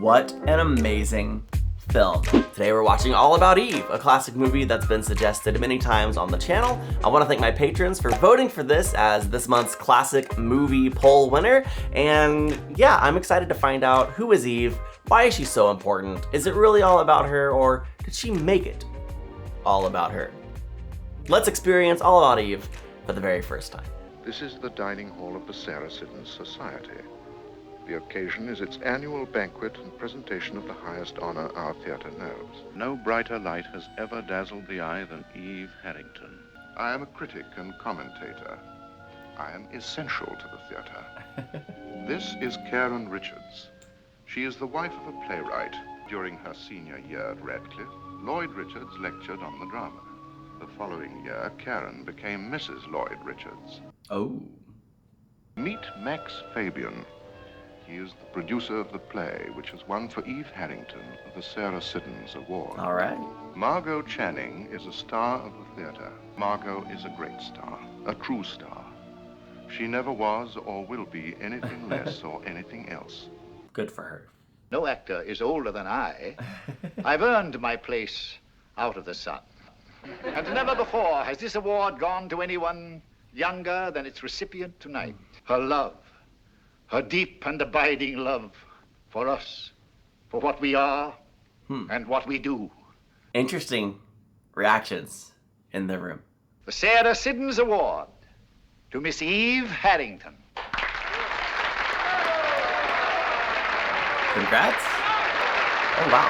What an amazing film. Today we're watching All About Eve, a classic movie that's been suggested many times on the channel. I want to thank my patrons for voting for this as this month's classic movie poll winner. And yeah, I'm excited to find out who is Eve, why is she so important, is it really all about her, or did she make it all about her? Let's experience All About Eve for the very first time. This is the dining hall of the Sarah Siddons Society. The occasion is its annual banquet and presentation of the highest honor our theater knows. No brighter light has ever dazzled the eye than Eve Harrington. I am a critic and commentator. I am essential to the theater. This is Karen Richards. She is the wife of a playwright. During her senior year at Radcliffe, Lloyd Richards lectured on the drama. The following year, Karen became Mrs. Lloyd Richards. Oh. Meet Max Fabian. He is the producer of the play, which has won for Eve Harrington the Sarah Siddons Award. All right. Margot Channing is a star of the theater. Margot is a great star, a true star. She never was or will be anything less or anything else. Good for her. No actor is older than I. I've earned my place out of the sun. And never before has this award gone to anyone younger than its recipient tonight. Her love. Her deep and abiding love for us, for what we are and what we do. Interesting reactions in the room. The Sarah Siddons Award to Miss Eve Harrington. Congrats. Oh, wow.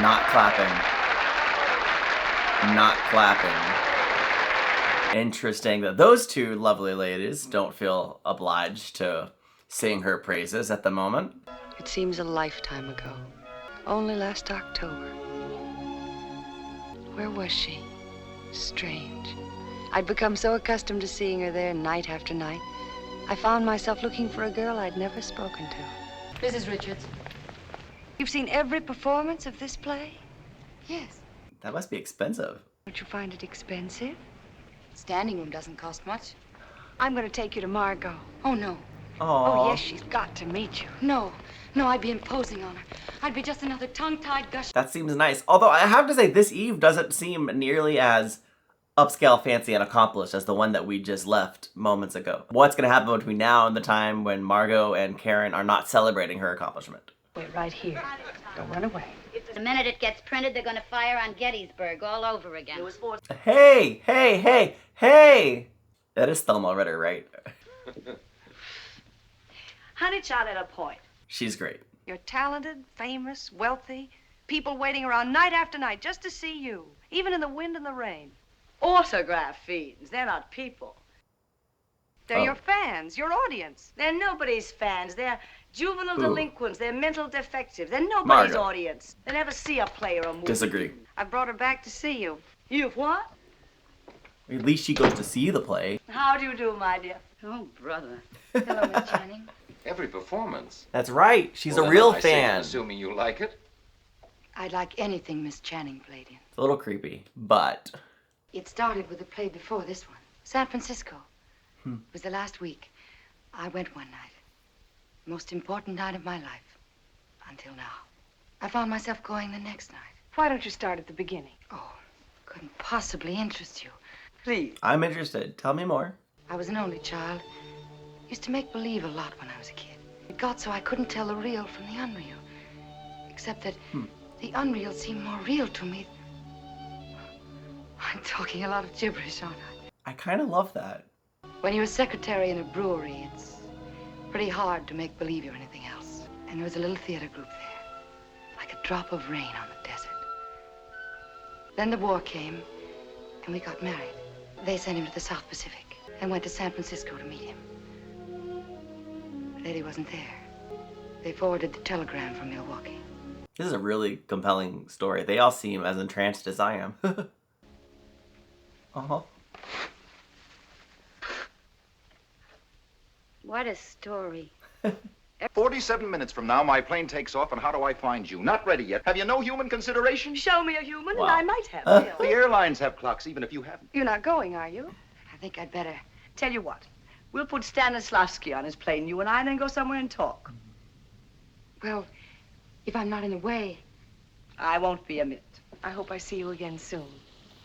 Not clapping. Not clapping. Interesting that those two lovely ladies don't feel obliged to sing her praises at the moment. It seems a lifetime ago. Only last October. Where was she? Strange. I'd become so accustomed to seeing her there night after night. I found myself looking for a girl I'd never spoken to. Mrs. Richards. You've seen every performance of this play? Yes. That must be expensive. Don't you find it expensive? Standing room doesn't cost much. I'm going to take you to Margot. Oh, no. Oh, yes, she's got to meet you. No. No, I'd be imposing on her. I'd be just another tongue-tied gush. That seems nice. Although I have to say, this Eve doesn't seem nearly as upscale, fancy, and accomplished as the one that we just left moments ago. What's going to happen between now and the time when Margot and Karen are not celebrating her accomplishment? Wait right here. Don't run away. The minute it gets printed, they're gonna fire on Gettysburg all over again. Hey, hey, hey, hey! That is Thelma Ritter, right? Honey child at a point. She's great. You're talented, famous, wealthy. People waiting around night after night just to see you, even in the wind and the rain. Autograph fiends. They're not people. They're Oh. your fans, your audience. They're nobody's fans. They're juvenile delinquents. They're mental defectives. They're nobody's Margot. audience. They never see a play or a movie. Disagree. I brought her back to see you. You've what? At least she goes to see the play. How do you do, my dear? Oh, brother. Hello, Miss Channing. Every performance. That's right. She's Well, a then real I say, fan. assuming you like it. I'd like anything Miss Channing played in. It's a little creepy, but It started with a play before this one. San Francisco. It was the last week. I went one night. Most important night of my life. Until now. I found myself going the next night. Why don't you start at the beginning? Oh, couldn't possibly interest you. Please. I'm interested. Tell me more. I was an only child. Used to make believe a lot when I was a kid. It got so I couldn't tell the real from the unreal. Except that the unreal seemed more real to me. I'm talking a lot of gibberish, aren't I? I kind of love that. When you're a secretary in a brewery, it's pretty hard to make believe you're anything else. And there was a little theater group there, like a drop of rain on the desert. Then the war came, and we got married. They sent him to the South Pacific and went to San Francisco to meet him. But Eddie wasn't there. They forwarded the telegram from Milwaukee. This is a really compelling story. They all seem as entranced as I am. Uh-huh. What a story. 47 minutes from now, my plane takes off, and how do I find you? Not ready yet. Have you no human consideration? Show me a human, Wow. and I might have. The airlines have clocks, even if you haven't. You're not going, are you? I think I'd better. Tell you what. We'll put Stanislavski on his plane, you and I, and then go somewhere and talk. Well, if I'm not in the way, I won't be a minute. I hope I see you again soon.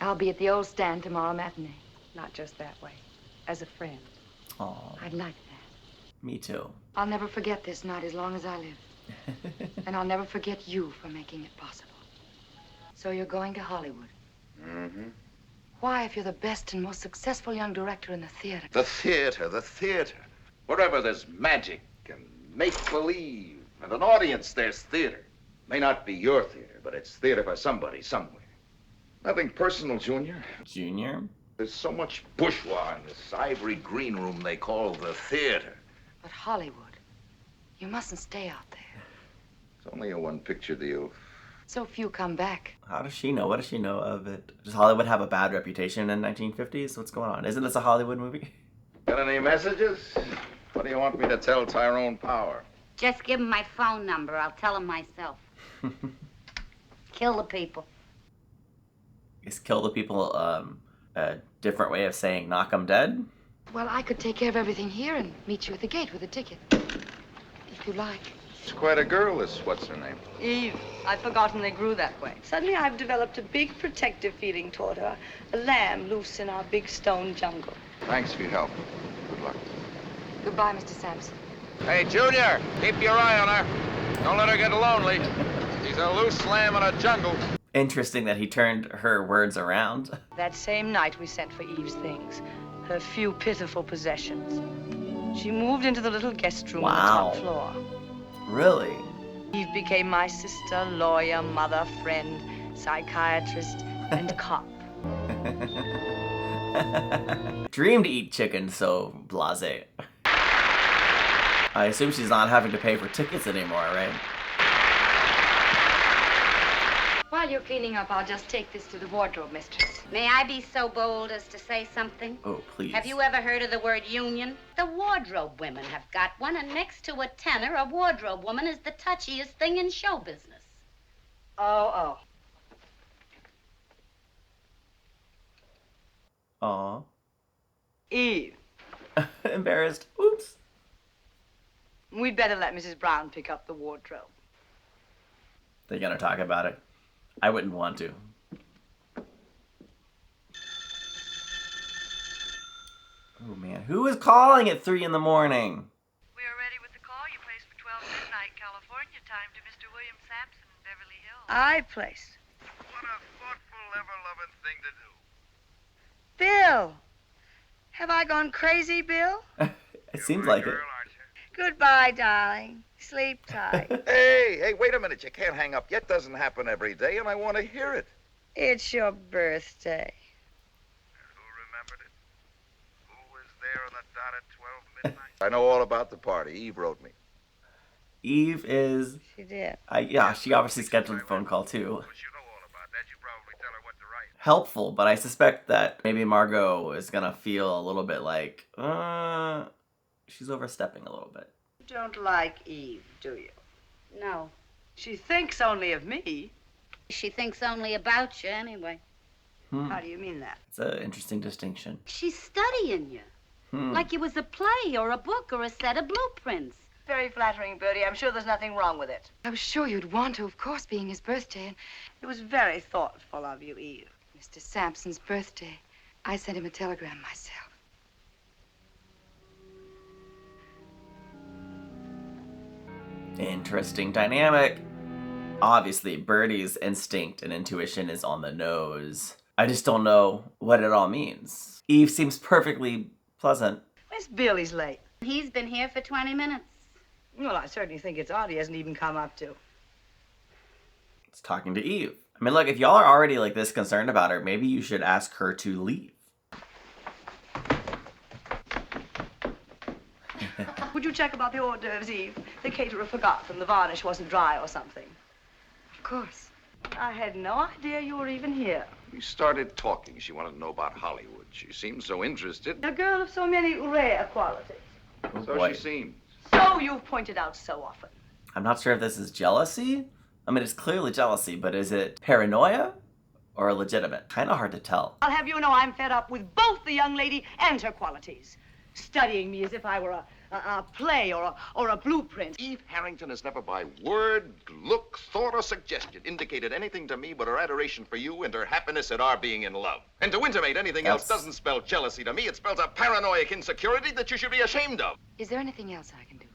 I'll be at the old stand tomorrow matinee. Not just that way. As a friend. Aw, I'd like that. me too. I'll never forget this night as long as I live. And I'll never forget you for making it possible. So you're going to Hollywood. Mm-hmm. Why, if you're the best and most successful young director in the theater? The theater, the theater. Wherever there's magic and make-believe and an audience, there's theater. May not be your theater, but it's theater for somebody, somewhere. Nothing personal, Junior. Junior? There's so much bourgeois in this ivory green room they call the theater. But Hollywood, you mustn't stay out there. It's only a one-picture deal. So few come back. How does she know? What does she know of it? Does Hollywood have a bad reputation in the 1950s? What's going on? Isn't this a Hollywood movie? Got any messages? What do you want me to tell Tyrone Power? Just give him my phone number. I'll tell him myself. Kill the people. Is kill the people a different way of saying knock 'em dead? Well, I could take care of everything here and meet you at the gate with a ticket. If you like. She's quite a girl, this what's-her-name. Eve, I'd forgotten they grew that way. Suddenly I've developed a big protective feeling toward her. A lamb loose in our big stone jungle. Thanks for your help. Good luck. Goodbye, Mr. Sampson. Hey, Junior, keep your eye on her. Don't let her get lonely. She's a loose lamb in a jungle. Interesting that he turned her words around. That same night we sent for Eve's things, her few pitiful possessions. She moved into the little guest room on the top floor. Really? Eve became my sister, lawyer, mother, friend, psychiatrist, and cop. Dream to eat chicken, so blasé. I assume she's not having to pay for tickets anymore, right? While you're cleaning up, I'll just take this to the wardrobe, mistress. May I be so bold as to say something? Oh, please. Have you ever heard of the word union? The wardrobe women have got one, and next to a tenor, a wardrobe woman is the touchiest thing in show business. Oh. Aw. Eve, Embarrassed. Oops. we'd better let Mrs. Brown pick up the wardrobe. They're gonna talk about it. I wouldn't want to. Oh man, who is calling at 3 in the morning? We are ready with the call you placed for 12 midnight California time to Mr. William Sampson in Beverly Hills. I placed. What a thoughtful, ever-loving thing to do. Bill! Have I gone crazy, Bill? It seems like it. Goodbye, darling. Sleep tight. Hey, wait a minute. You can't hang up yet. Doesn't happen every day, and I want to hear it. It's your birthday. Who remembered it? Who was there on the dot at 12 midnight? I know all about the party. Eve wrote me. Eve is... She did. Yeah, she obviously scheduled the phone call too. But you know all about that. You probably tell her what to write. Helpful, but I suspect that maybe Margot is gonna feel a little bit like, she's overstepping a little bit. You don't like Eve, do you? No. She thinks only of me. She thinks only about you anyway. How do you mean that? It's an interesting distinction. She's studying you. Like you was a play or a book or a set of blueprints. Very flattering, Bertie. I'm sure there's nothing wrong with it. I was sure you'd want to, of course, being his birthday. And It was very thoughtful of you, Eve. Mr. Sampson's birthday. I sent him a telegram myself. Interesting dynamic. Obviously, Birdie's instinct and intuition is on the nose. I just don't know what it all means. Eve seems perfectly pleasant. Where's Bill? He's late. He's been here for 20 minutes. Well, I certainly think it's odd he hasn't even come up to. It's talking to Eve. I mean, look, if y'all are already like this concerned about her, maybe you should ask her to leave. Would you check about the hors d'oeuvres, Eve? The caterer forgot them. The varnish wasn't dry or something. Of course. I had no idea you were even here. We started talking. She wanted to know about Hollywood. She seemed so interested. A girl of so many rare qualities. Oh, So boy. she seemed. So you've pointed out so often. I'm not sure if this is jealousy. I mean, it's clearly jealousy, but is it paranoia or legitimate? Kind of hard to tell. I'll have you know I'm fed up with both the young lady and her qualities. Studying me as if I were a play or a blueprint. Eve Harrington has never by word, look, thought, or suggestion indicated anything to me but her adoration for you and her happiness at our being in love. And to intimate anything else doesn't spell jealousy to me. It spells a paranoid insecurity that you should be ashamed of. Is there anything else I can do?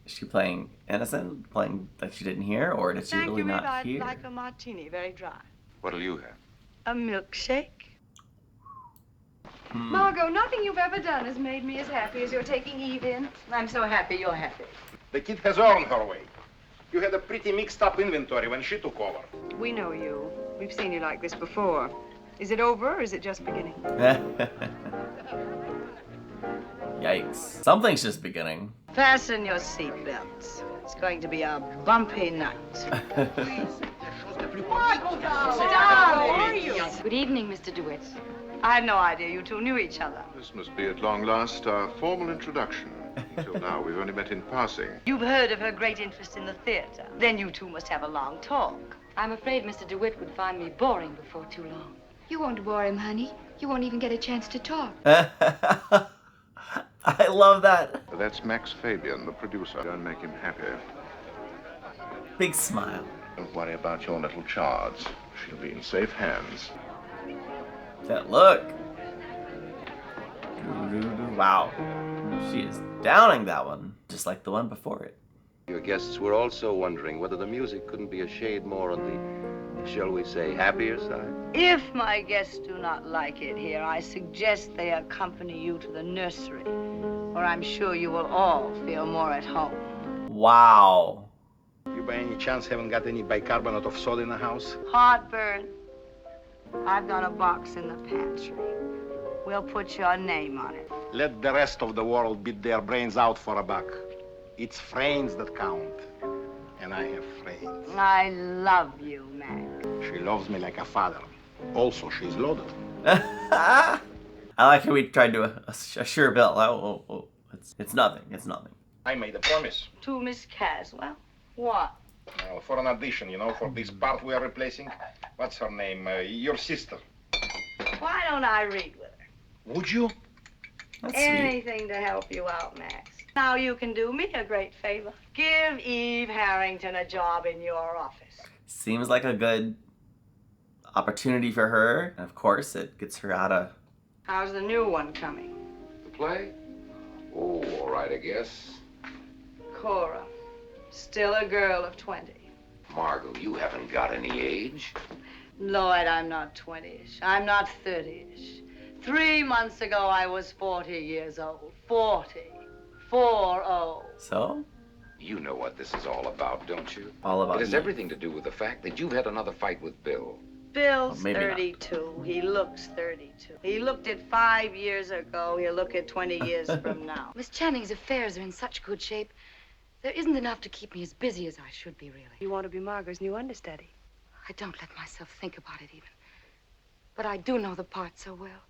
Is she playing innocent? Playing like she didn't hear? Or did she really not I'd hear? like a martini, very dry. What'll you have? A milkshake? Margot, nothing you've ever done has made me as happy as you're taking Eve in. I'm so happy you're happy. The kid has earned her way. You had a pretty mixed up inventory when she took over. We know you. We've seen you like this before. Is it over or is it just beginning? Yikes. Something's just beginning. Fasten your seatbelts. It's going to be a bumpy night. How are you? Good evening, Mr. DeWitt. I had no idea you two knew each other. This must be at long last our formal introduction. Until now, we've only met in passing. You've heard of her great interest in the theater. Then you two must have a long talk. I'm afraid Mr. DeWitt would find me boring before too long. You won't bore him, honey. You won't even get a chance to talk. I love that. That's Max Fabian, the producer. Don't make him happy. Big smile. Don't worry about your little charge. She'll be in safe hands. That look. Wow. She is downing that one, just like the one before it. Your guests were also wondering whether the music couldn't be a shade more on the, shall we say, happier side. If my guests do not like it here, I suggest they accompany you to the nursery, where I'm sure you will all feel more at home. Wow. You by any chance haven't got any bicarbonate of soda in the house? Heartburn. I've got a box in the pantry. We'll put your name on it. Let the rest of the world beat their brains out for a buck. It's friends that count. And I have friends. I love you, Mac. She loves me like a father. Also, she's loaded. I like how we tried to a sure bill. Oh, it's nothing. It's nothing. I made a promise. To Miss Caswell? What? Well, for an audition, you know, for this part we are replacing. What's her name? Your sister. Why don't I read with her? Would you? That's Anything to help you out, Max. Now you can do me a great favor. Give Eve Harrington a job in your office. Seems like a good opportunity for her. And of course, it gets her out of... How's the new one coming? The play? Oh, all right, I guess. Cora. Still a girl of 20. Margot, you haven't got any age. Lloyd, I'm not 20-ish. I'm not 30-ish. 3 months ago, I was 40 years old. 40. 40. So? You know what this is all about, don't you? All about It has me. everything to do with the fact that you've had another fight with Bill. Bill's Maybe not. 32. He looks 32. He looked at 5 years ago. He'll look at 20 years from now. Miss Channing's affairs are in such good shape. There isn't enough to keep me as busy as I should be, really. You want to be Margot's new understudy? I don't let myself think about it even. But I do know the part so well.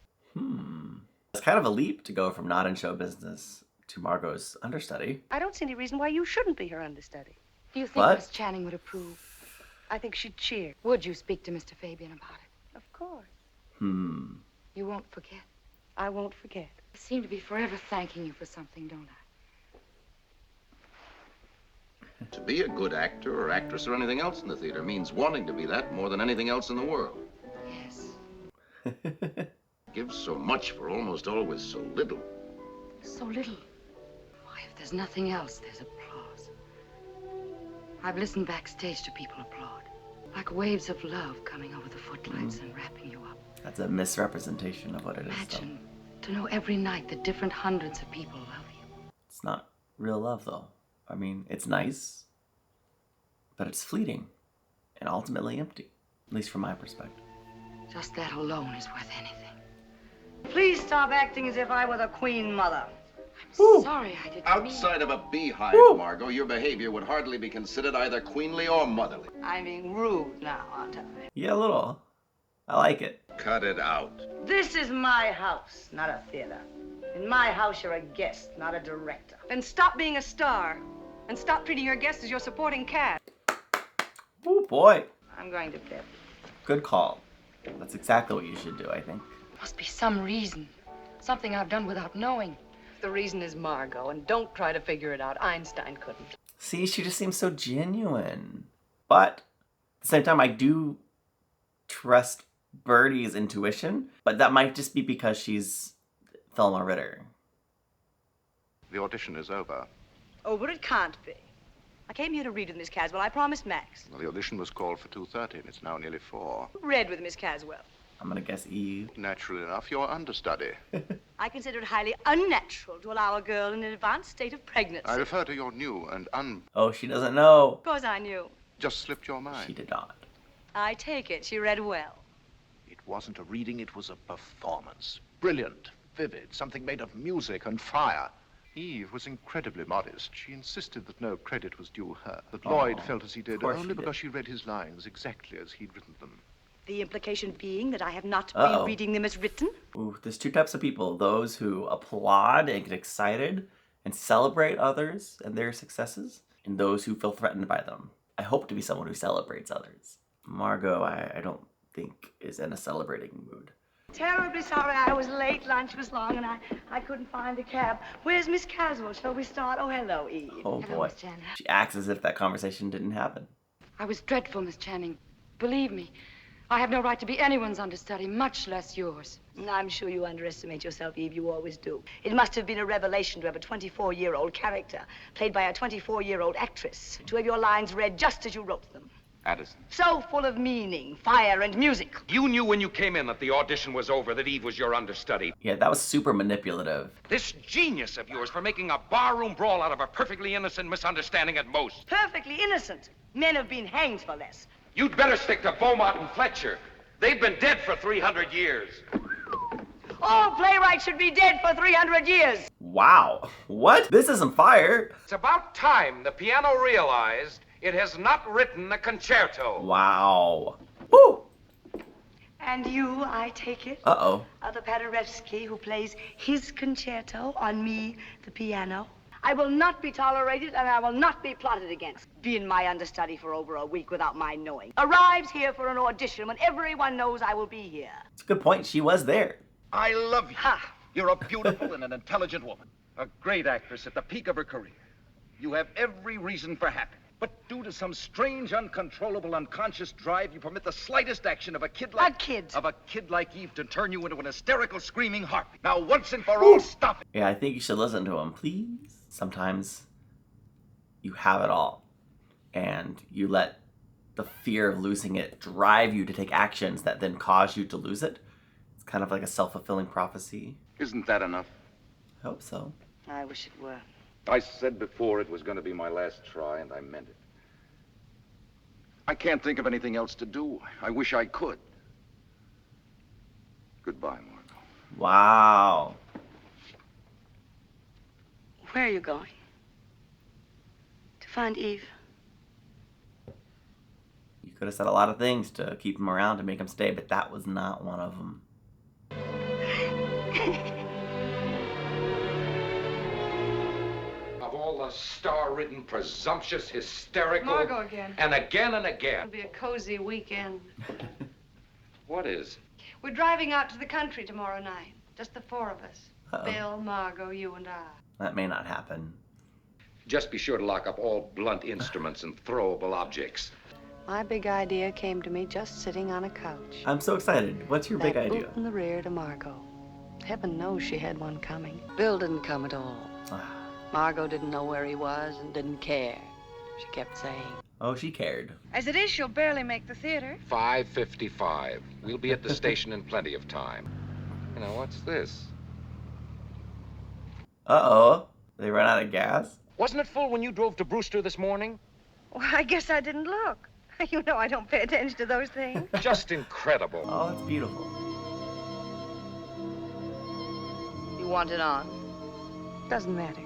It's kind of a leap to go from not in show business to Margot's understudy. I don't see any reason why you shouldn't be her understudy. Do you think What? Miss Channing would approve? I think she'd cheer. Would you speak to Mr. Fabian about it? Of course. You won't forget. I won't forget. I seem to be forever thanking you for something, don't I? To be a good actor or actress or anything else in the theater means wanting to be that more than anything else in the world. Yes. Give so much for almost always so little. So little. Why, if there's nothing else, there's applause. I've listened backstage to people applaud. Like waves of love coming over the footlights and wrapping you up. That's a misrepresentation of what it is, though. Imagine to know every night that different hundreds of people love you. It's not real love, though. I mean, it's nice, but it's fleeting and ultimately empty, at least from my perspective. Just that alone is worth anything. Please stop acting as if I were the queen mother. I'm sorry I didn't mean... Outside of a beehive, Margot, your behavior would hardly be considered either queenly or motherly. I'm being rude now, aren't I? Yeah, a little. I like it. Cut it out. This is my house, not a theater. In my house, you're a guest, not a director. Then stop being a star. And stop treating your guests as your supporting cast. Oh, boy. I'm going to bed. Good call. That's exactly what you should do, I think. Must be some reason. Something I've done without knowing. the reason is Margot, and don't try to figure it out. Einstein couldn't. See, she just seems so genuine. But at the same time, I do trust Birdie's intuition, but that might just be because she's Thelma Ritter. The audition is over. Oh, but it can't be. I came here to read with Miss Caswell. I promised Max. Well, the audition was called for 2:30, and it's now nearly 4. Read with Miss Caswell. I'm gonna guess Eve. Naturally enough, your understudy. I consider it highly unnatural to allow a girl in an advanced state of pregnancy. I refer to your new and Oh, she doesn't know. Of course I knew. just slipped your mind. She did not. I take it she read well. It wasn't a reading, it was a performance. Brilliant, vivid, something made of music and fire. Eve was incredibly modest. She insisted that no credit was due her, that Lloyd felt as he did only because she read his lines exactly as he'd written them. The implication being that I have not Uh-oh. been reading them as written? Ooh, there's two types of people. Those who applaud and get excited and celebrate others and their successes, and those who feel threatened by them. I hope to be someone who celebrates others. Margot, I don't think, is in a celebrating mood. Terribly sorry I was late. Lunch was long and I couldn't find a cab. Where's Miss Caswell? Shall we start? Oh, hello, Eve. Oh, Hello, boy. Miss Channing. She acts as if that conversation didn't happen. I was dreadful, Miss Channing. Believe me, I have no right to be anyone's understudy, much less yours. I'm sure you underestimate yourself, Eve. You always do. It must have been a revelation to have a 24-year-old character played by a 24-year-old actress, to have your lines read just as you wrote them. Addison. So full of meaning, fire, and music. You knew when you came in that the audition was over, that Eve was your understudy. Yeah, that was super manipulative. This genius of yours for making a barroom brawl out of a perfectly innocent misunderstanding at most. Perfectly innocent. Men have been hanged for less. You'd better stick to Beaumont and Fletcher. They've been dead for 300 years. All playwrights should be dead for 300 years. Wow. What? This isn't fire. It's about time the piano realized it has not written a concerto. Wow. Woo! And you, I take it, Uh-oh. are the Paderewski who plays his concerto on me, the piano. I will not be tolerated and I will not be plotted against. Being my understudy for over a week without my knowing. Arrives here for an audition when everyone knows I will be here. It's a good point. She was there. I love you. Ha! You're a beautiful and an intelligent woman. A great actress at the peak of her career. You have every reason for happiness. But due to some strange, uncontrollable, unconscious drive, you permit the slightest action of a kid like... Of a kid like Eve to turn you into an hysterical, screaming harpy. Now, once and for all, stop it. Yeah, I think you should listen to him, please. Sometimes you have it all, and you let the fear of losing it drive you to take actions that then cause you to lose it. It's kind of like a self-fulfilling prophecy. Isn't that enough? I hope so. I wish it were. I said before it was going to be my last try, and I meant it. I can't think of anything else to do. I wish I could. Goodbye, Margot. Wow. Where are you going? To find Eve? You could have said a lot of things to keep him around to make him stay, but that was not one of them. Of all the star-ridden, presumptuous, hysterical... Margot again. And again and again. It'll be a cozy weekend. What is? We're driving out to the country tomorrow night. Just the four of us. Uh-oh. Bill, Margot, you, and I. That may not happen. Just be sure to lock up all blunt instruments and throwable objects. My big idea came to me just sitting on a couch. I'm so excited. What's your big That idea? boot in the rear to Margot. Heaven knows she had one coming. Bill didn't come at all. Margot didn't know where he was and didn't care. She kept saying. Oh, she cared. As it is, she'll barely make the theater. 5:55. We'll be at the station in plenty of time. You know, what's this? Uh-oh. They ran out of gas? Wasn't it full when you drove to Brewster this morning? Well, I guess I didn't look. You know I don't pay attention to those things. Just incredible. Oh, that's beautiful. You want it on? Doesn't matter.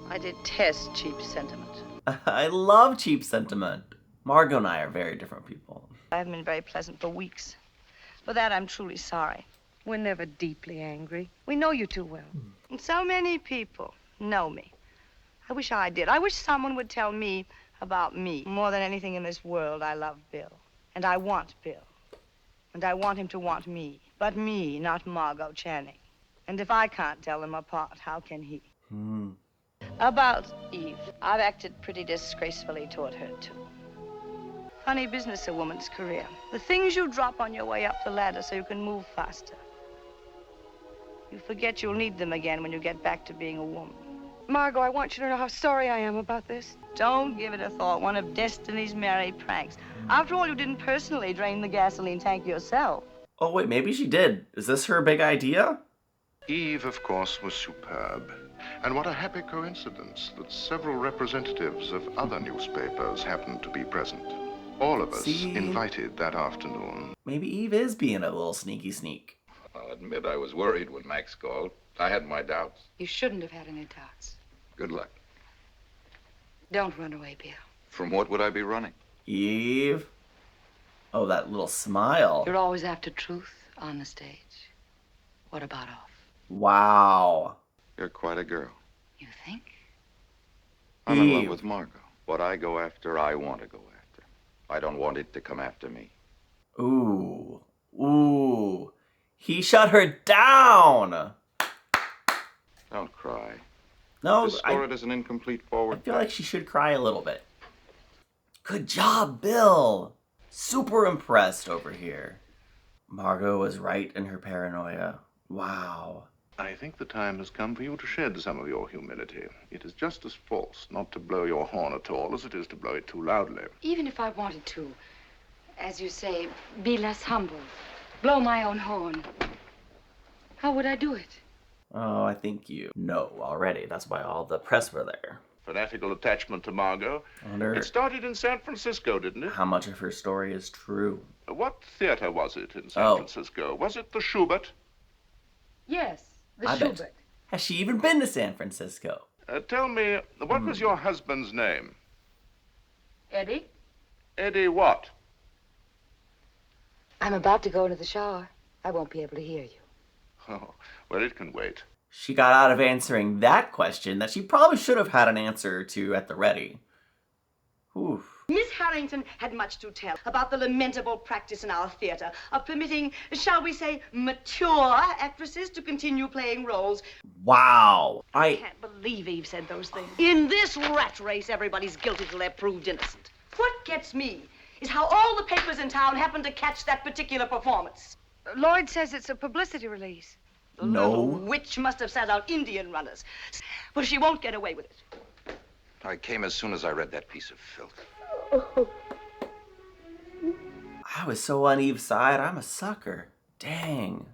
I detest cheap sentiment. I love cheap sentiment. Margot and I are very different people. I haven't been very pleasant for weeks. For that, I'm truly sorry. We're never deeply angry. We know you too well. And so many people know me. I wish I did. I wish someone would tell me about me. More than anything in this world, I love Bill. And I want Bill. And I want him to want me. But me, not Margot Channing. And if I can't tell them apart, how can he? Hmm. About Eve. I've acted pretty disgracefully toward her, too. Funny business, a woman's career. The things you drop on your way up the ladder so you can move faster. You forget you'll need them again when you get back to being a woman. Margot, I want you to know how sorry I am about this. Don't give it a thought. One of Destiny's merry pranks. After all, you didn't personally drain the gasoline tank yourself. Oh wait, maybe she did. Is this her big idea? Eve, of course, was superb. And what a happy coincidence that several representatives of other newspapers happened to be present. All of us invited that afternoon. Maybe Eve is being a little sneaky sneak. I'll admit I was worried when Max called. I had my doubts. You shouldn't have had any doubts. Good luck. Don't run away, Bill. From what would I be running? Eve. Oh, that little smile. You're always after truth on the stage. What about off? Wow. You're quite a girl. You think? I'm in love with Margot. What I go after, I want to go after. I don't want it to come after me. Ooh. Ooh. He shut her down. Don't cry. No, This score it as an incomplete forward. I feel like she should cry a little bit. Good job, Bill. Super impressed over here. Margot was right in her paranoia. Wow. I think the time has come for you to shed some of your humility. It is just as false not to blow your horn at all as it is to blow it too loudly. Even if I wanted to, as you say, be less humble, blow my own horn, how would I do it? Oh, I think you know already. That's why all the press were there. Fanatical attachment to Margot. I wonder It started in San Francisco, didn't it? how much of her story is true. What theater was it in San Francisco? Was it the Schubert? Yes, the I bet. Schubert. Has she even been to San Francisco? Tell me, what was your husband's name? Eddie? Eddie what? I'm about to go into the shower. I won't be able to hear you. Oh, well, it can wait. She got out of answering that question that she probably should have had an answer to at the ready. Oof. Miss Harrington had much to tell about the lamentable practice in our theater of permitting, shall we say, mature actresses to continue playing roles. Wow. I can't believe Eve said those things. In this rat race, everybody's guilty till they're proved innocent. What gets me is how all the papers in town happen to catch that particular performance. Lloyd says it's a publicity release. The little witch must have sent out Indian runners. Well, she won't get away with it. I came as soon as I read that piece of filth. I was so on Eve's side. I'm a sucker. Dang.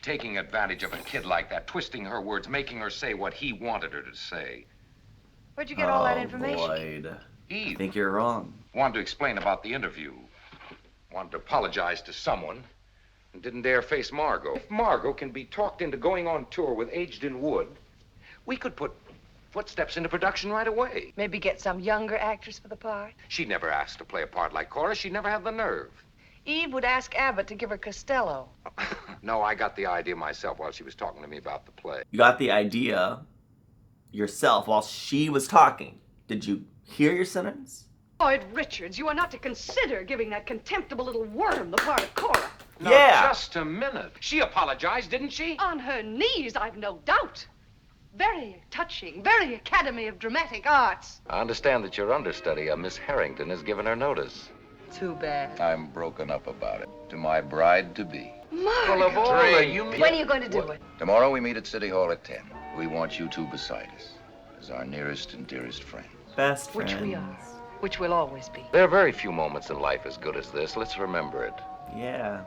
Taking advantage of a kid like that, twisting her words, making her say what he wanted her to say. Where'd you get all that information? Lloyd. Eve. I think you're wrong. Wanted to explain about the interview. Wanted to apologize to someone. And didn't dare face Margot. If Margot can be talked into going on tour with Aged in Wood, we could put footsteps into production right away. Maybe get some younger actress for the part. She never asked to play a part like Cora. She'd never have the nerve. Eve would ask Abbott to give her Costello. No, I got the idea myself while she was talking to me about the play. You got the idea yourself while she was talking. Did you hear your sentence? Lloyd Richards, you are not to consider giving that contemptible little worm the part of Cora. Now, Yeah. just a minute. She apologized, didn't she? On her knees, I've no doubt. Very touching, very Academy of Dramatic Arts. I understand that your understudy, Miss Harrington, has given her notice. Too bad. I'm broken up about it. To my bride-to-be. Well, of all the you... When are you going to do it? Tomorrow we meet at City Hall at 10. We want you two beside us as our nearest and dearest friends. Best friends. Which we are. Which will always be. There are very few moments in life as good as this. Let's remember it. Yeah.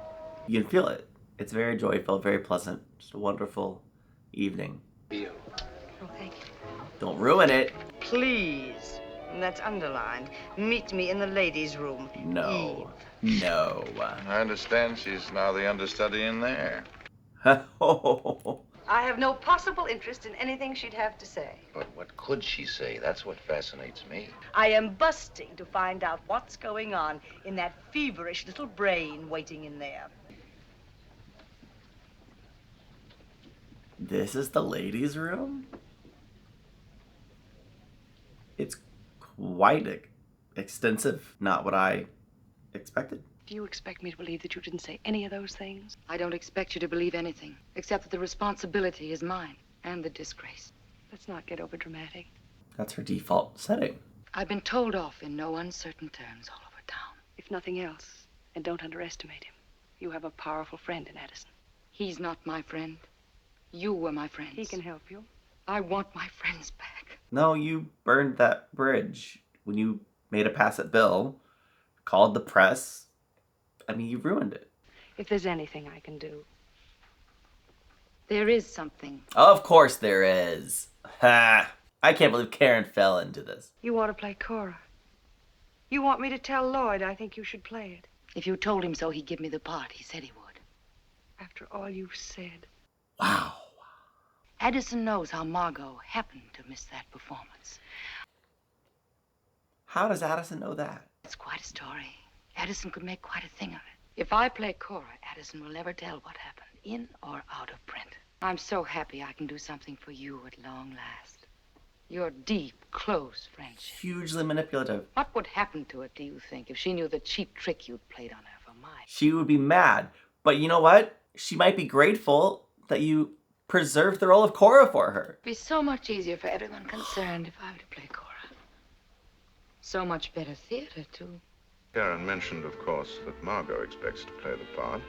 You can feel it. It's very joyful, very pleasant. Just a wonderful evening. Oh, thank you. Don't ruin it. Please. And that's underlined. Meet me in the ladies' room. No. No. I understand she's now the understudy in there. I have no possible interest in anything she'd have to say. But what could she say? That's what fascinates me. I am busting to find out what's going on in that feverish little brain waiting in there. This is the ladies' room? It's quite extensive. Not what I expected. Do you expect me to believe that you didn't say any of those things? I don't expect you to believe anything, except that the responsibility is mine, and the disgrace. Let's not get over dramatic. That's her default setting. I've been told off in no uncertain terms all over town. If nothing else, and don't underestimate him, you have a powerful friend in Addison. He's not my friend. You were my friends. He can help you. I want my friends back. No, you burned that bridge when you made a pass at Bill, called the press. I mean, you ruined it. If there's anything I can do. There is something. Of course there is. Ha! I can't believe Karen fell into this. You want to play Cora. You want me to tell Lloyd I think you should play it. If you told him so, he'd give me the part. He said he would. After all you've said. Wow. Addison knows how Margot happened to miss that performance. How does Addison know that? It's quite a story. Addison could make quite a thing of it. If I play Cora, Addison will never tell what happened, in or out of print. I'm so happy I can do something for you at long last. Your deep, close friendship. Hugely manipulative. What would happen to it, do you think, if she knew the cheap trick you'd played on her for mine? She would be mad. But you know what? She might be grateful that you preserved the role of Cora for her. It'd be so much easier for everyone concerned if I were to play Cora. So much better theater, too. Karen mentioned, of course, that Margot expects to play the part.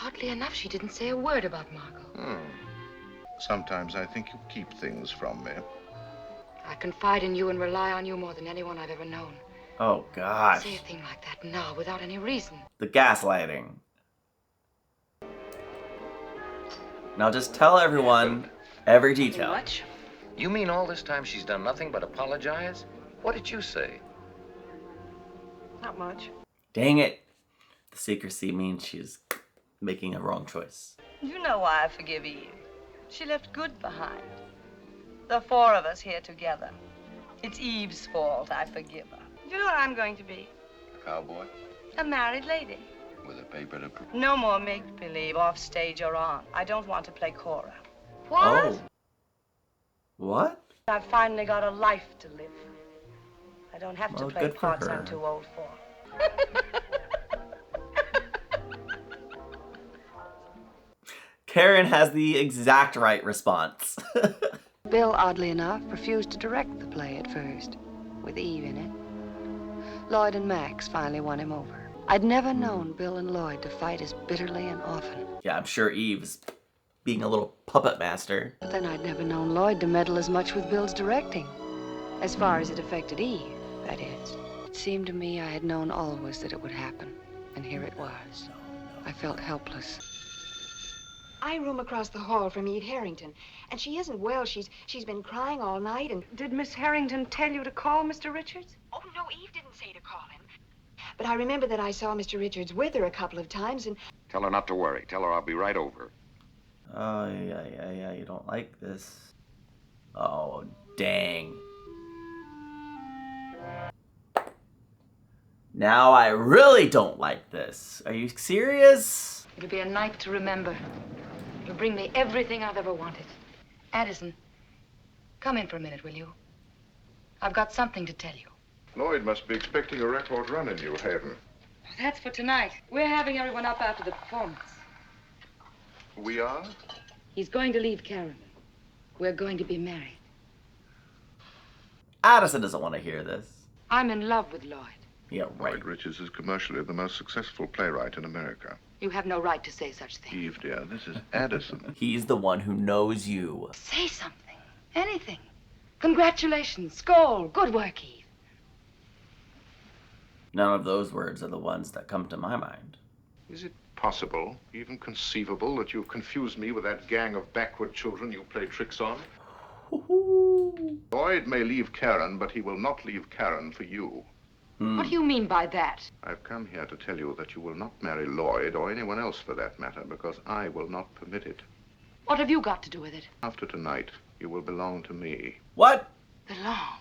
Oddly enough, she didn't say a word about Margot. Sometimes I think you keep things from me. I confide in you and rely on you more than anyone I've ever known. Oh, gosh. Say a thing like that now without any reason. The gaslighting. Now just tell everyone every detail. Much? You mean all this time she's done nothing but apologize? What did you say? Not much. Dang it. The secrecy means she's making a wrong choice. You know why I forgive Eve. She left good behind. The four of us here together. It's Eve's fault I forgive her. You know what I'm going to be? A cowboy A married lady. with a paper to prove. No more make-believe off stage or on. I don't want to play Cora. What? Oh. What? I've finally got a life to live. I don't have to Well, play good for parts her. I'm too old for. Karen has the exact right response. Bill, oddly enough, refused to direct the play at first, with Eve in it. Lloyd and Max finally won him over. I'd never known Bill and Lloyd to fight as bitterly and often. Yeah, I'm sure Eve's being a little puppet master. But then I'd never known Lloyd to meddle as much with Bill's directing. As far as it affected Eve, that is. It seemed to me I had known always that it would happen, and here it was. I felt helpless. I room across the hall from Eve Harrington, and she isn't well. She's been crying all night, and... Did Miss Harrington tell you to call Mr. Richards? Oh, no, Eve didn't say to call him. But I remember that I saw Mr. Richards with her a couple of times, and... Tell her not to worry. Tell her I'll be right over. Oh, yeah, you don't like this. Oh, dang. Now I really don't like this. Are you serious? It'll be a night to remember. It'll bring me everything I've ever wanted. Addison, come in for a minute, will you? I've got something to tell you. Lloyd must be expecting a record run in New Haven. That's for tonight. We're having everyone up after the performance. We are? He's going to leave Karen. We're going to be married. Addison doesn't want to hear this. I'm in love with Lloyd. Yeah, right. Lloyd Richards is commercially the most successful playwright in America. You have no right to say such things. Eve, dear, this is Addison. He's the one who knows you. Say something. Anything. Congratulations. Skål. Good work, Eve. None of those words are the ones that come to my mind. Is it possible, even conceivable, that you've confused me with that gang of backward children you play tricks on? Lloyd may leave Karen, but he will not leave Karen for you. What do you mean by that? I've come here to tell you that you will not marry Lloyd, or anyone else for that matter, because I will not permit it. What have you got to do with it? After tonight, you will belong to me. What? Belong?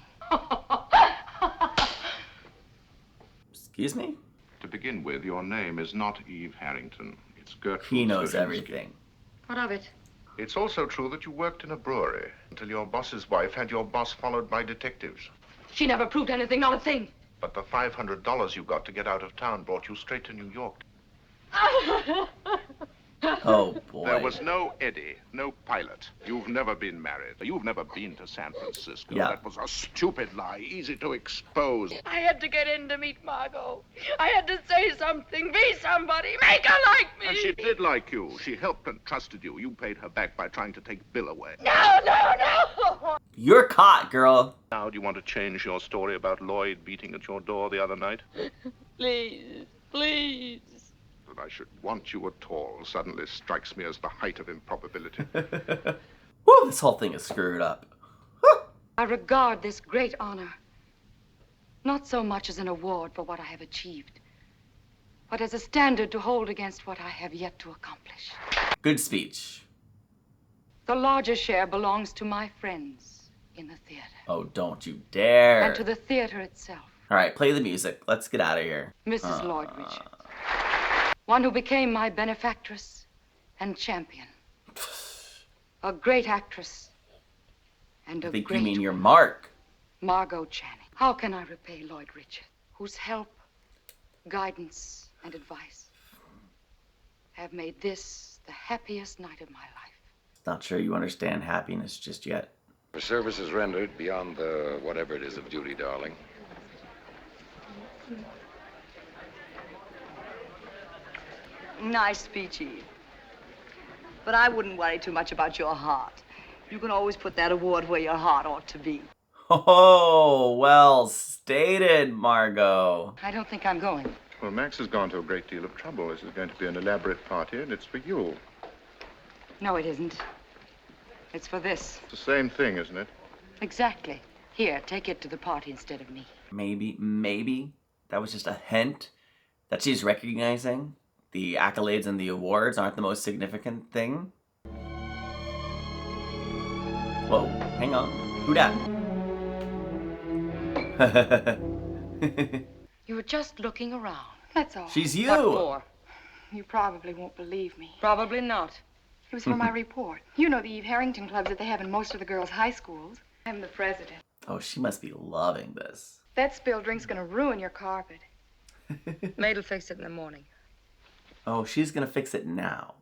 Excuse me? To begin with, your name is not Eve Harrington. It's Gertrude. He knows Straczynski. everything. What of it? It's also true that you worked in a brewery until your boss's wife had your boss followed by detectives. She never proved anything, not a thing. But the $500 you got to get out of town brought you straight to New York. Oh, boy. There was no Eddie, no pilot. You've never been married. You've never been to San Francisco. Yeah. That was a stupid lie, easy to expose. I had to get in to meet Margot. I had to say something, be somebody, make her like me. And she did like you. She helped and trusted you. You paid her back by trying to take Bill away. No, no, no! You're caught, girl. Now, do you want to change your story about Lloyd beating at your door the other night? Please, please. That I should want you at all suddenly strikes me as the height of improbability. Woo, this whole thing is screwed up. I regard this great honor not so much as an award for what I have achieved, but as a standard to hold against what I have yet to accomplish. Good speech. The larger share belongs to my friends in the theater. Oh, don't you dare. And to the theater itself. All right, play the music. Let's get out of here. Mrs. Lloyd Richards. One who became my benefactress and champion. A great actress and a I think great you mean your Mark. Margot Channing. How can I repay Lloyd Richards, whose help, guidance, and advice have made this the happiest night of my life? Not sure you understand happiness just yet. For services rendered beyond the whatever it is of duty, darling. Nice speech, Eve. But I wouldn't worry too much about your heart. You can always put that award where your heart ought to be. Oh, well stated, Margot. I don't think I'm going. Well, Max has gone to a great deal of trouble. This is going to be an elaborate party, and it's for you. No, it isn't. It's for this. It's the same thing, isn't it? Exactly. Here, take it to the party instead of me. Maybe that was just a hint that she's recognizing the accolades and the awards aren't the most significant thing. Whoa, hang on. Who dat? You were just looking around. That's all. She's you. What for? You probably won't believe me. Probably not. It was for my report. You know the Eve Harrington clubs that they have in most of the girls' high schools. I'm the president. Oh, she must be loving this. That spilled drink's gonna ruin your carpet. Maid'll fix it in the morning. Oh, she's gonna fix it now.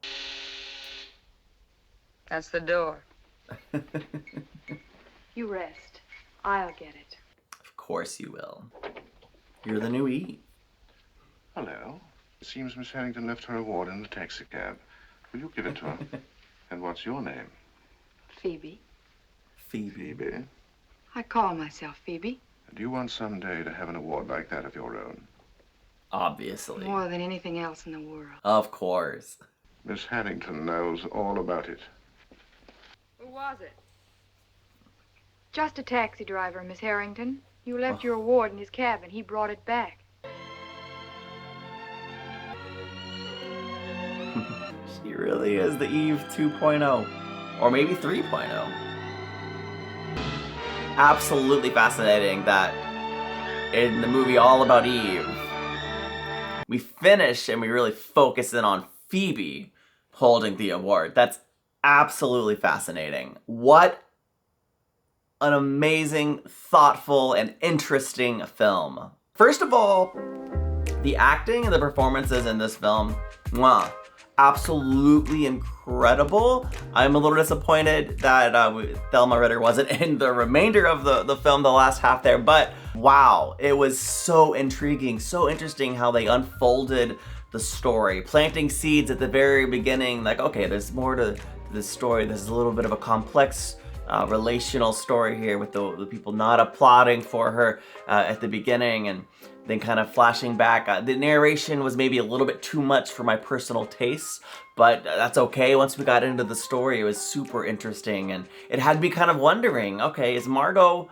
That's the door. You rest. I'll get it. Of course you will. You're the new Eve. Hello. It seems Miss Harrington left her award in the taxi cab. Will you give it to her? And what's your name? Phoebe. Phoebe. I call myself Phoebe. Do you want someday to have an award like that of your own? Obviously. More than anything else in the world. Of course. Miss Harrington knows all about it. Who was it? Just a taxi driver, Miss Harrington. You left your award in his cabin. He brought it back. She really is the Eve 2.0. Or maybe 3.0. Absolutely fascinating that in the movie All About Eve, we finish and we really focus in on Phoebe holding the award. That's absolutely fascinating. What an amazing, thoughtful, and interesting film. First of all, the acting and the performances in this film, mwah, absolutely incredible. I'm a little disappointed that Thelma Ritter wasn't in the remainder of the film, the last half there, but wow, it was so intriguing, so interesting how they unfolded the story, planting seeds at the very beginning, like, okay, there's more to this story. There's a little bit of a complex relational story here with the people not applauding for her at the beginning, and then kind of flashing back. The narration was maybe a little bit too much for my personal tastes, but that's okay. Once we got into the story, it was super interesting, and it had me kind of wondering, okay, is Margot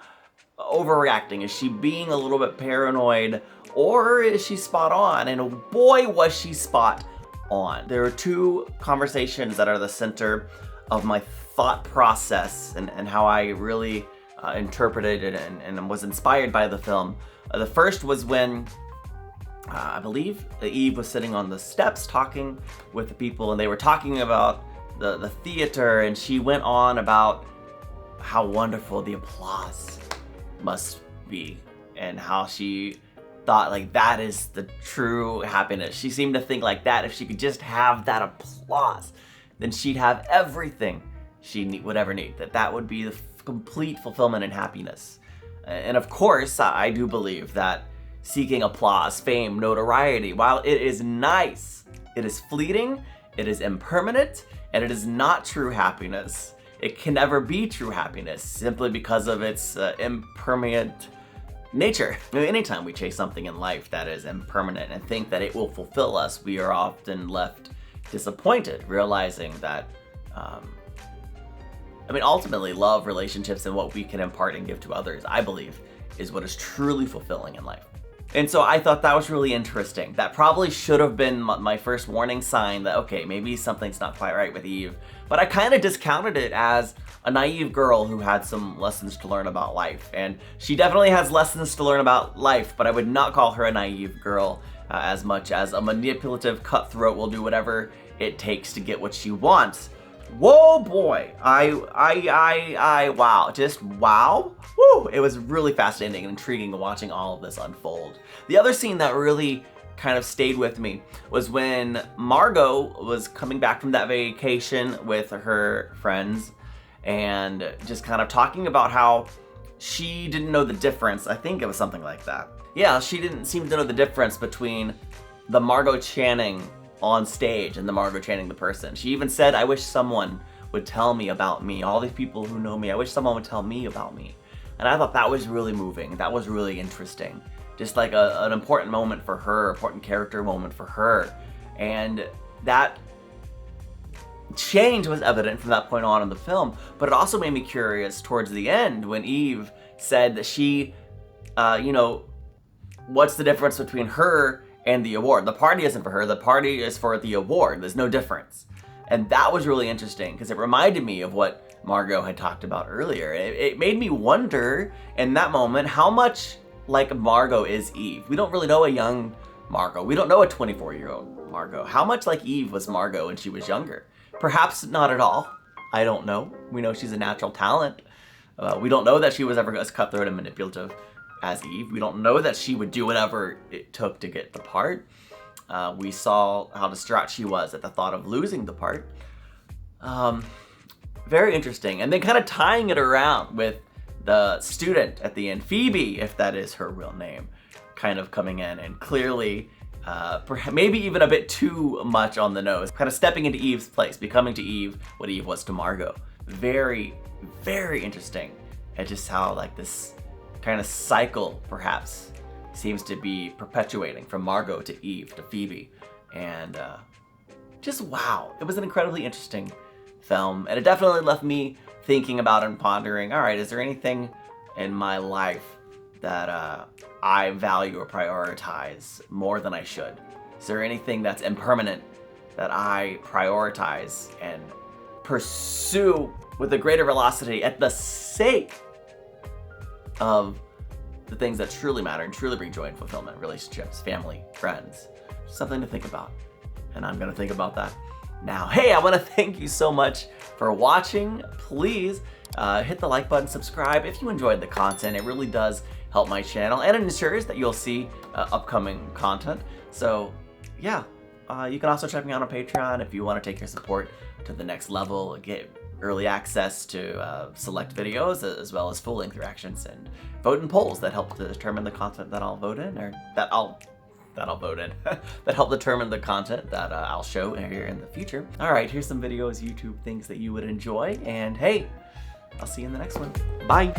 overreacting? Is she being a little bit paranoid, or is she spot on? And boy, was she spot on. There are two conversations that are the center of my thought process and how I really interpreted it and was inspired by the film. The first was when I believe Eve was sitting on the steps talking with the people, and they were talking about the theater, and she went on about how wonderful the applause must be and how she thought like that is the true happiness. She seemed to think like that if she could just have that applause, then she'd have everything she would ever need. That would be the complete fulfillment and happiness. And of course, I do believe that seeking applause, fame, notoriety, while it is nice, it is fleeting, it is impermanent, and it is not true happiness. It can never be true happiness simply because of its impermanent nature. Anytime we chase something in life that is impermanent and think that it will fulfill us, we are often left disappointed, realizing that, ultimately love, relationships, and what we can impart and give to others, I believe, is what is truly fulfilling in life. And so I thought that was really interesting. That probably should have been my first warning sign that, okay, maybe something's not quite right with Eve. But I kind of discounted it as a naive girl who had some lessons to learn about life. And she definitely has lessons to learn about life, but I would not call her a naive girl as much as a manipulative cutthroat will do whatever it takes to get what she wants. Whoa, boy. Wow. Just wow. Woo. It was really fascinating and intriguing watching all of this unfold. The other scene that really kind of stayed with me was when Margot was coming back from that vacation with her friends and just kind of talking about how she didn't know the difference. I think it was something like that. Yeah, she didn't seem to know the difference between the Margot Channing on stage and the Margot Channing the person. She even said, I wish someone would tell me about me. All these people who know me, I wish someone would tell me about me. And I thought that was really moving. That was really interesting. Just like an important moment for her, important character moment for her. And that change was evident from that point on in the film, but it also made me curious towards the end when Eve said that she, what's the difference between her and the award? The party isn't for her, the party is for the award. There's no difference. And that was really interesting because it reminded me of what Margot had talked about earlier. It made me wonder in that moment how much like Margot is Eve. We don't really know a young Margot. We don't know a 24-year-old Margot. How much like Eve was Margot when she was younger? Perhaps not at all. I don't know. We know she's a natural talent. We don't know that she was ever as cutthroat and manipulative as Eve. We don't know that she would do whatever it took to get the part. We saw how distraught she was at the thought of losing the part. Very interesting. And then kind of tying it around with the student at the end, Phoebe, if that is her real name, kind of coming in and clearly, maybe even a bit too much on the nose, kind of stepping into Eve's place, becoming to Eve what Eve was to Margot. Very, very interesting at just how like this kind of cycle perhaps seems to be perpetuating from Margot to Eve to Phoebe. And just wow, it was an incredibly interesting film, and it definitely left me thinking about and pondering, all right, is there anything in my life that I value or prioritize more than I should? Is there anything that's impermanent that I prioritize and pursue with a greater velocity at the sake of the things that truly matter and truly bring joy and fulfillment? Relationships, family, friends. Something to think about. And I'm gonna think about that now. Hey, I wanna thank you so much for watching. Please hit the like button, subscribe if you enjoyed the content. It really does help my channel, and it ensures that you'll see upcoming content. So yeah, you can also check me out on Patreon if you wanna take your support to the next level, get early access to select videos, as well as full-length reactions and vote in polls that help to determine the content that I'll vote in, or that I'll vote in, that help determine the content that I'll show here in the future. All right, here's some videos, YouTube things that you would enjoy, and hey, I'll see you in the next one. Bye.